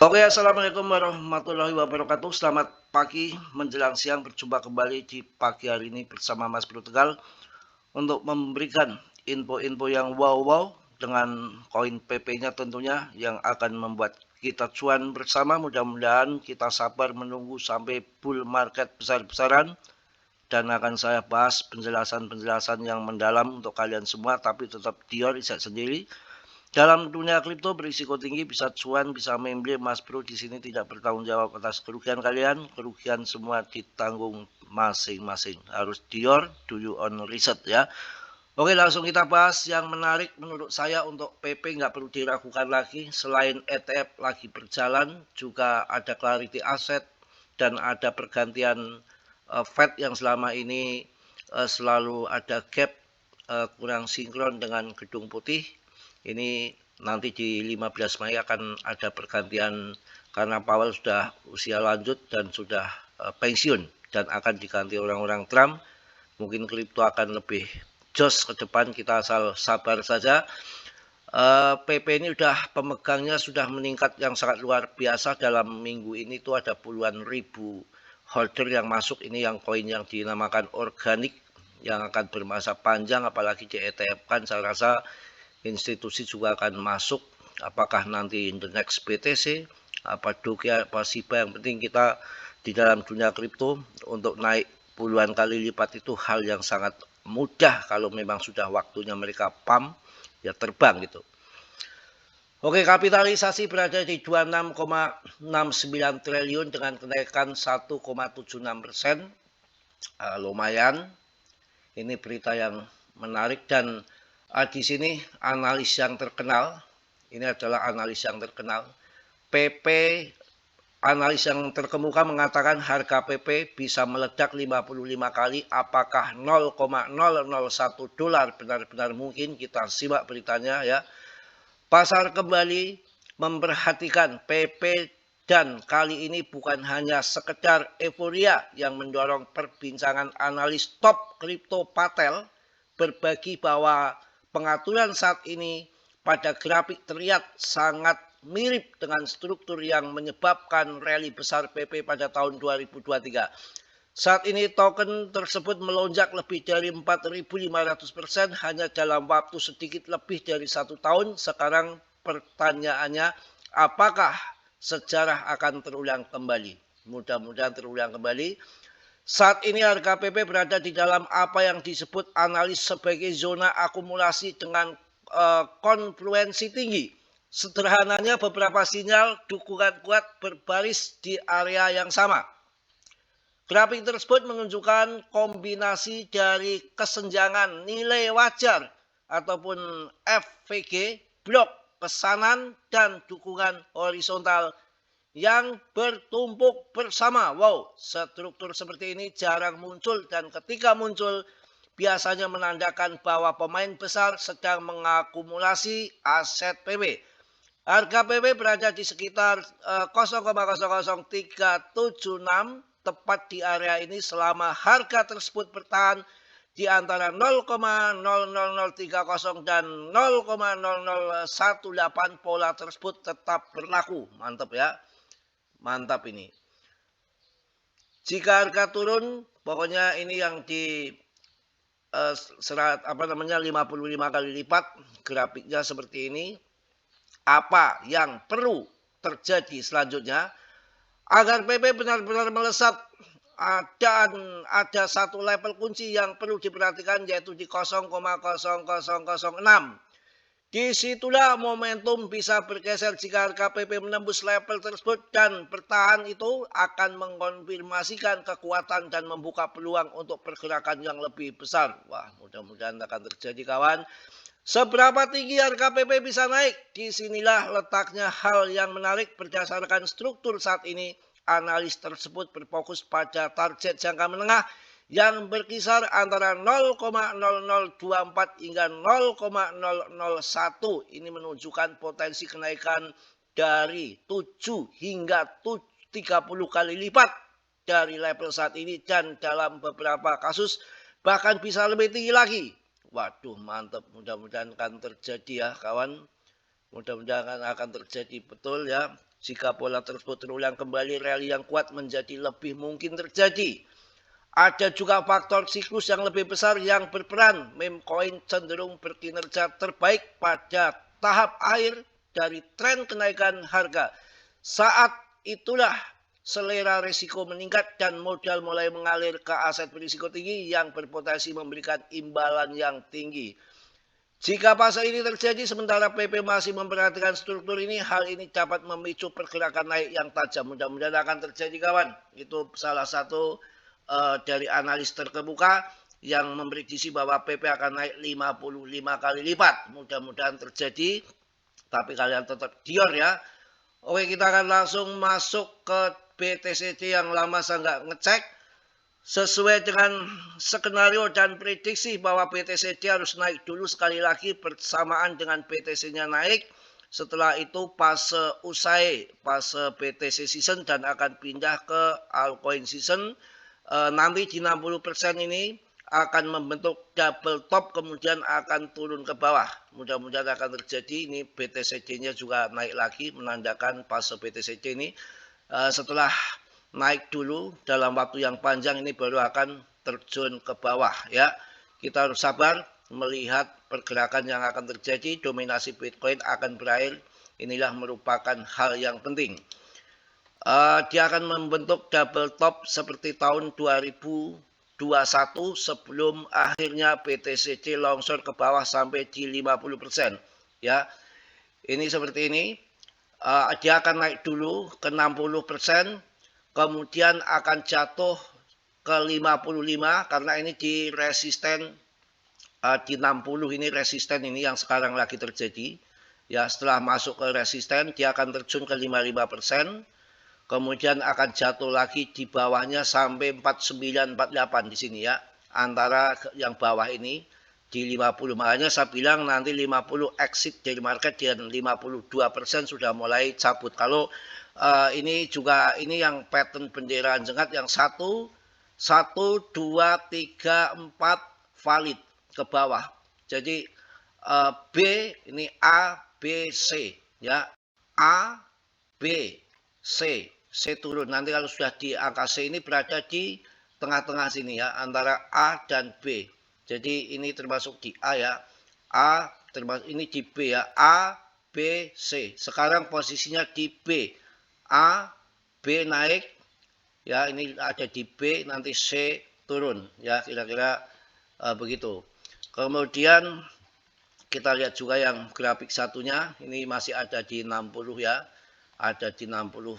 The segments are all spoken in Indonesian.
Oke, assalamualaikum warahmatullahi wabarakatuh. Selamat pagi menjelang siang. Berjumpa kembali di pagi hari ini bersama Mas Bro Tegal untuk memberikan info-info yang wow-wow dengan koin PP-nya tentunya yang akan membuat kita cuan bersama. Mudah-mudahan kita sabar menunggu sampai bull market besar-besaran dan akan saya bahas penjelasan-penjelasan yang mendalam untuk kalian semua, tapi tetap Dior riset sendiri. Dalam dunia kripto berisiko tinggi, bisa cuan, bisa memble. Mas Bro di sini tidak bertanggung jawab atas kerugian kalian. Kerugian semua ditanggung masing-masing. Harus Dior, do you own research ya. Oke, langsung kita bahas yang menarik menurut saya untuk PP nggak perlu diragukan lagi. Selain ETF lagi berjalan, juga ada clarity aset dan ada pergantian Fed yang selama ini selalu ada gap kurang sinkron dengan Gedung Putih. Ini nanti di 15 Mei akan ada pergantian karena Powell sudah usia lanjut dan sudah pensiun dan akan diganti orang-orang Trump. Mungkin kripto akan lebih jos ke depan, kita asal sabar saja. PP ini udah pemegangnya sudah meningkat yang sangat luar biasa. Dalam minggu ini tuh ada puluhan ribu holder yang masuk. Ini yang koin yang dinamakan organik yang akan bermasa panjang, apalagi di ETF kan saya rasa institusi juga akan masuk. Apakah nanti in the next BTC, apa Doge, apa SIBA, yang penting kita di dalam dunia kripto untuk naik puluhan kali lipat itu hal yang sangat mudah kalau memang sudah waktunya mereka pump ya terbang gitu. Oke, kapitalisasi berada di 26,69 triliun dengan kenaikan 1,76%. Lumayan. Ini berita yang menarik dan di sini analis yang terkenal. Ini adalah analis yang terkenal. PP analis yang terkemuka mengatakan harga PP bisa meledak 55 kali. Apakah 0,001 dolar benar-benar mungkin? Kita simak beritanya ya. Pasar kembali memperhatikan PP dan kali ini bukan hanya sekedar euforia yang mendorong perbincangan analis top kripto Patel berbagi bahwa pengaturan saat ini pada grafik terlihat sangat mirip dengan struktur yang menyebabkan rally besar PP pada tahun 2023. Saat ini token tersebut melonjak lebih dari 4.500% hanya dalam waktu sedikit lebih dari 1 tahun. Sekarang pertanyaannya, apakah sejarah akan terulang kembali? Mudah-mudahan terulang kembali. Saat ini harga PP berada di dalam apa yang disebut analis sebagai zona akumulasi dengan konfluensi tinggi. Sederhananya beberapa sinyal dukungan kuat berbaris di area yang sama. Grafik tersebut menunjukkan kombinasi dari kesenjangan nilai wajar ataupun FVG, blok pesanan dan dukungan horizontal yang bertumpuk bersama. Wow, struktur seperti ini jarang muncul dan ketika muncul biasanya menandakan bahwa pemain besar sedang mengakumulasi aset PP. Harga PP berada di sekitar 0,00376 tepat di area ini selama harga tersebut bertahan di antara 0,00030 dan 0,0018 pola tersebut tetap berlaku. Mantap ya. Mantap ini. Jika harga turun, pokoknya ini yang di 55 kali lipat, grafiknya seperti ini. Apa yang perlu terjadi selanjutnya agar PP benar-benar melesat? Ada satu level kunci yang perlu diperhatikan, yaitu di 0,0006. Disitulah momentum bisa bergeser. Jika harga PP menembus level tersebut dan bertahan, itu akan mengkonfirmasikan kekuatan dan membuka peluang untuk pergerakan yang lebih besar. Wah, mudah-mudahan akan terjadi kawan. Seberapa tinggi harga PP bisa naik? Disinilah letaknya hal yang menarik. Berdasarkan struktur saat ini, analis tersebut berfokus pada target jangka menengah yang berkisar antara 0,0024 hingga 0,001. Ini menunjukkan potensi kenaikan dari 7 hingga 30 kali lipat dari level saat ini dan dalam beberapa kasus bahkan bisa lebih tinggi lagi. Waduh, mantap. Mudah-mudahan akan terjadi ya kawan. Mudah-mudahan akan terjadi betul ya. Jika pola tersebut terulang kembali, rally yang kuat menjadi lebih mungkin terjadi. Ada juga faktor siklus yang lebih besar yang berperan. Meme coin cenderung berkinerja terbaik pada tahap akhir dari tren kenaikan harga. Saat itulah selera risiko meningkat dan modal mulai mengalir ke aset berisiko tinggi yang berpotensi memberikan imbalan yang tinggi. Jika fase ini terjadi sementara PP masih memperhatikan struktur ini, hal ini dapat memicu pergerakan naik yang tajam. Mudah-mudahan akan terjadi kawan. Itu salah satu dari analis terkemuka yang memprediksi bahwa PP akan naik 55 kali lipat. Mudah-mudahan terjadi, tapi kalian tetap dior ya. Oke, kita akan langsung masuk ke BTCC yang lama saya nggak ngecek. Sesuai dengan skenario dan prediksi bahwa BTCC harus naik dulu sekali lagi bersamaan dengan BTC-nya naik. Setelah itu usai BTC season dan akan pindah ke altcoin season. Nanti di 60% ini akan membentuk double top kemudian akan turun ke bawah. Mudah-mudahan akan terjadi. Ini BTCC-nya juga naik lagi menandakan fase BTCC ini setelah naik dulu dalam waktu yang panjang ini baru akan terjun ke bawah ya. Kita harus sabar melihat pergerakan yang akan terjadi. Dominasi Bitcoin akan berakhir. Inilah merupakan hal yang penting. Dia akan membentuk double top seperti tahun 2021 sebelum akhirnya BTCC longsor ke bawah sampai di 50% ya. Ini seperti ini. Dia akan naik dulu ke 60%. Kemudian akan jatuh ke 55 karena ini di resisten di 60 ini resisten ini yang sekarang lagi terjadi. Ya, setelah masuk ke resisten dia akan terjun ke 55%. Kemudian akan jatuh lagi di bawahnya sampai 4948 di sini ya. Antara yang bawah ini di 50. Makanya saya bilang nanti 50 exit dari market dan 52% sudah mulai cabut. Kalau ini juga ini yang pattern bendera anjengkat yang 1, 2, 3, 4 valid ke bawah. Jadi B ini A, B, C ya. A, B, C turun. Nanti kalau sudah di angka C ini berada di tengah-tengah sini ya antara A dan B. Jadi ini termasuk di A ya. A termasuk ini di B ya. A, B, C. Sekarang posisinya di B. A, B naik, ya ini ada di B, nanti C turun, ya kira-kira begitu. Kemudian kita lihat juga yang grafik satunya, ini masih ada di 60 ya, ada di 60,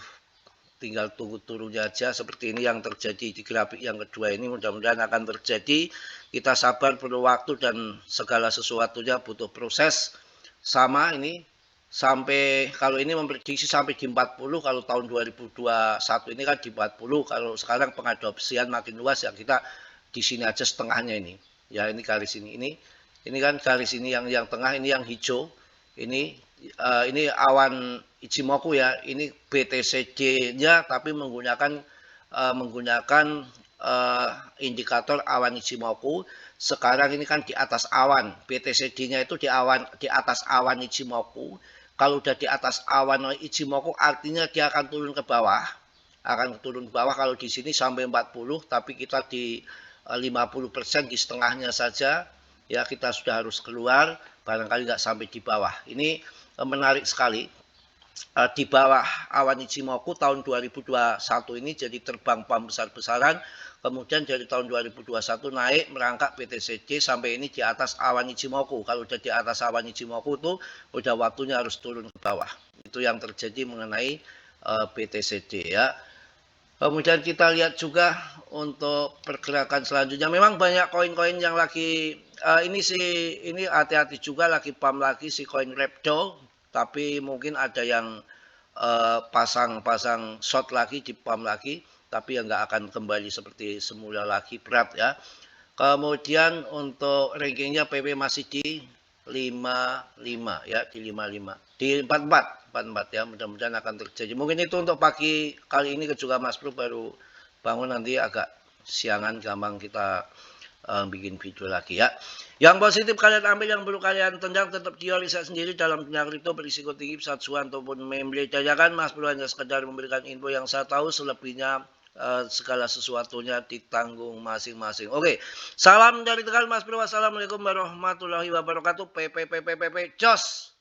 tinggal tunggu turunnya aja. Seperti ini yang terjadi di grafik yang kedua ini, mudah-mudahan akan terjadi. Kita sabar, perlu waktu dan segala sesuatunya butuh proses. Sama ini. Sampai kalau ini memprediksi sampai di 40, kalau tahun 2021 ini kan di 40, kalau sekarang pengadopsian makin luas ya kita di sini aja setengahnya ini. Ya ini garis ini kan garis ini yang tengah ini yang hijau. Ini awan Ichimoku ya. Ini BTCD-nya tapi menggunakan indikator awan Ichimoku. Sekarang ini kan di atas awan. BTCD-nya itu di atas awan Ichimoku. Kalau udah di atas awan Ichimoku artinya dia akan turun ke bawah. Akan turun ke bawah kalau di sini sampai 40, tapi kita di 50% di setengahnya saja. Ya kita sudah harus keluar, barangkali nggak sampai di bawah. Ini menarik sekali. Di bawah awan Ichimoku tahun 2021 ini jadi terbang pam besar-besaran. Kemudian dari tahun 2021 naik merangkak BTCD sampai ini di atas awan Ichimoku. Kalau udah di atas awan Ichimoku tuh udah waktunya harus turun ke bawah. Itu yang terjadi mengenai BTCD ya. Kemudian kita lihat juga untuk pergerakan selanjutnya. Memang banyak koin-koin yang lagi ini hati-hati juga lagi pump lagi si koin Repdo. Tapi mungkin ada yang pasang short lagi, di pump lagi. Tapi yang nggak akan kembali seperti semula lagi, berat ya. Kemudian untuk rankingnya PP masih di 55 ya, di 55, di 44 ya, mudah-mudahan akan terjadi. Mungkin itu untuk pagi kali ini juga Mas Bro baru bangun, nanti agak siangan gampang kita bikin video lagi ya. Yang positif kalian ambil, yang perlu kalian tendang tetap jual riset sendiri dalam dunia kripto berisiko tinggi pesat cuan ataupun membeli jajakan. Mas Bro hanya sekedar memberikan info yang saya tahu, selebihnya segala sesuatunya ditanggung masing-masing. Oke, salam dari Tegal Mas Bro. Wassalamualaikum warahmatullahi wabarakatuh. Jos.